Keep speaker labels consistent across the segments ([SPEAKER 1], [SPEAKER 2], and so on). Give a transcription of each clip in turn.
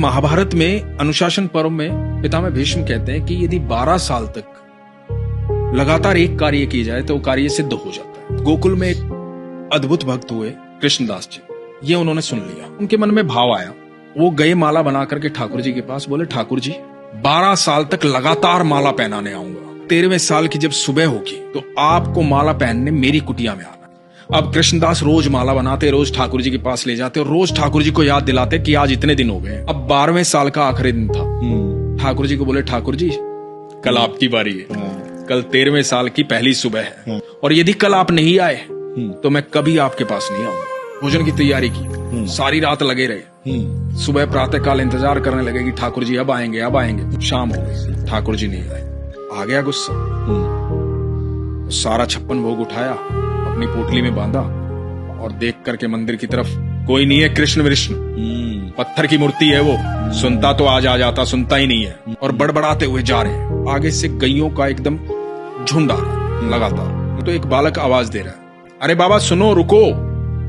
[SPEAKER 1] महाभारत में अनुशासन पर्व में पितामह भीष्म कहते हैं कि यदि 12 साल तक लगातार एक कार्य किया जाए तो वो कार्य सिद्ध हो जाता है। गोकुल में एक अद्भुत भक्त हुए कृष्णदास जी, ये उन्होंने सुन लिया, उनके मन में भाव आया, वो गए माला बना करके ठाकुर जी के पास, बोले ठाकुर जी 12 साल तक लगातार माला पहनाने आऊंगा, 13वें साल की जब सुबह होगी तो आपको माला पहनने मेरी कुटिया में आना। अब कृष्णदास रोज माला बनाते, रोज ठाकुर जी के पास ले जाते और रोज ठाकुर जी को याद दिलाते कि आज इतने दिन हो गए। अब 12वें साल का आखिरी दिन था। ठाकुर जी को बोले ठाकुर जी कल आपकी बारी है, कल 13वें साल की पहली सुबह है और यदि कल आप नहीं आए तो मैं कभी आपके पास नहीं आऊंगा। भोजन की तैयारी की, सारी रात लगे रहे। सुबह प्रातः काल इंतजार करने लगे कि ठाकुर जी अब आएंगे अब आएंगे। शाम हो गई, ठाकुर जी नहीं आए। आ गया गुस्सा, सारा 56 भोग उठाया, अपनी पोटली में बांधा और देख करके मंदिर की तरफ, कोई नहीं है कृष्ण विष्णु, पत्थर की मूर्ति है वो, सुनता तो आज आ जाता, सुनता ही नहीं है। और बड़बड़ाते हुए जा रहे हैं। आगे से गैयों का एकदम झुंड आ रहा है लगातार। तो एक बालक आवाज दे रहा है, अरे बाबा सुनो, रुको,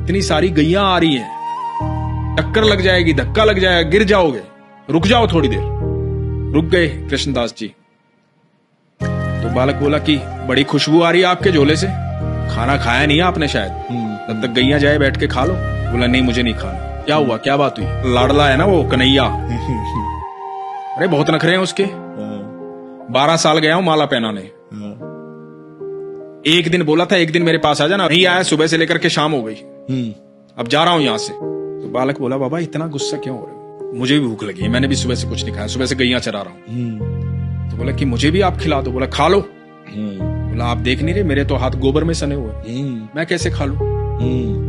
[SPEAKER 1] इतनी सारी गैया आ रही हैं, टक्कर लग जाएगी, धक्का लग जाएगा, गिर जाओगे, रुक जाओ थोड़ी देर। रुक गए कृष्णदास जी। तो बालक बोला कि बड़ी खुशबू आ रही है आपके झोले से, खाना खाया नहीं आपने शायद, तब तक गैया जाए बैठ के खा लो। बोला नहीं मुझे नहीं खाना। क्या हुआ, क्या बात हुई? लाडला है ना वो कन्हैया। अरे बहुत नखरे हैं उसके, 12 साल गया हूं माला पहनाने, एक दिन बोला था एक दिन मेरे पास आ जाना, नहीं आया, सुबह से लेकर के शाम हो गई, अब जा रहा हूं यहां से। तो बालक बोला बाबा इतना गुस्सा क्यों हो रहे हो? मुझे भी भूख लगी है, मैंने भी सुबह से कुछ नहीं खाया, सुबह से गैया चरा रहा हूं। तो बोला कि मुझे भी आप खिला दो। बोला खा लो। बोला आप देख नहीं रहे मेरे तो हाथ गोबर में सने हुए, मैं कैसे खा लूं?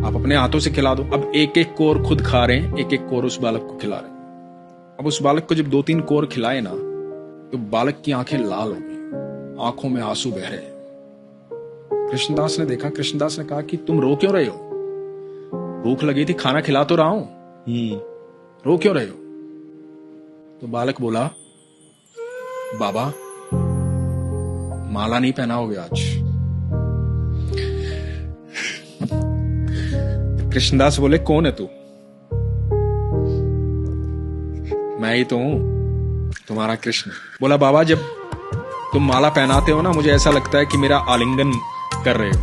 [SPEAKER 1] आप अपने हाथों से खिला दो। अब एक एक कोर खुद खा रहे हैं, एक एक कोर उस बालक को खिला रहे हैं। अब उस बालक को जब 2-3 कोर खिलाए ना तो बालक की आंखें लाल हो गई, आंखों में आंसू बह रहे हैं। कृष्णदास ने देखा, कृष्णदास ने कहा कि तुम रो क्यों रहे हो? भूख लगी थी, खाना खिला तो रहा हूं, रो क्यों रहे हो? तो बालक बोला बाबा माला नहीं पहनाओगे आज। कृष्णदास बोले कौन है तू? मैं ही तो हूं, तुम्हारा कृष्ण। बोला बाबा जब तुम माला पहनाते हो ना मुझे ऐसा लगता है कि मेरा आलिंगन कर रहे हो।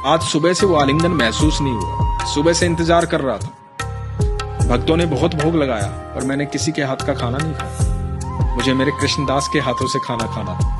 [SPEAKER 1] आज सुबह से वो आलिंगन महसूस नहीं हुआ, सुबह से इंतजार कर रहा था। भक्तों ने बहुत भोग लगाया पर मैंने किसी के हाथ का खाना नहीं खाया, मुझे मेरे कृष्णदास के हाथों से खाना खाना था।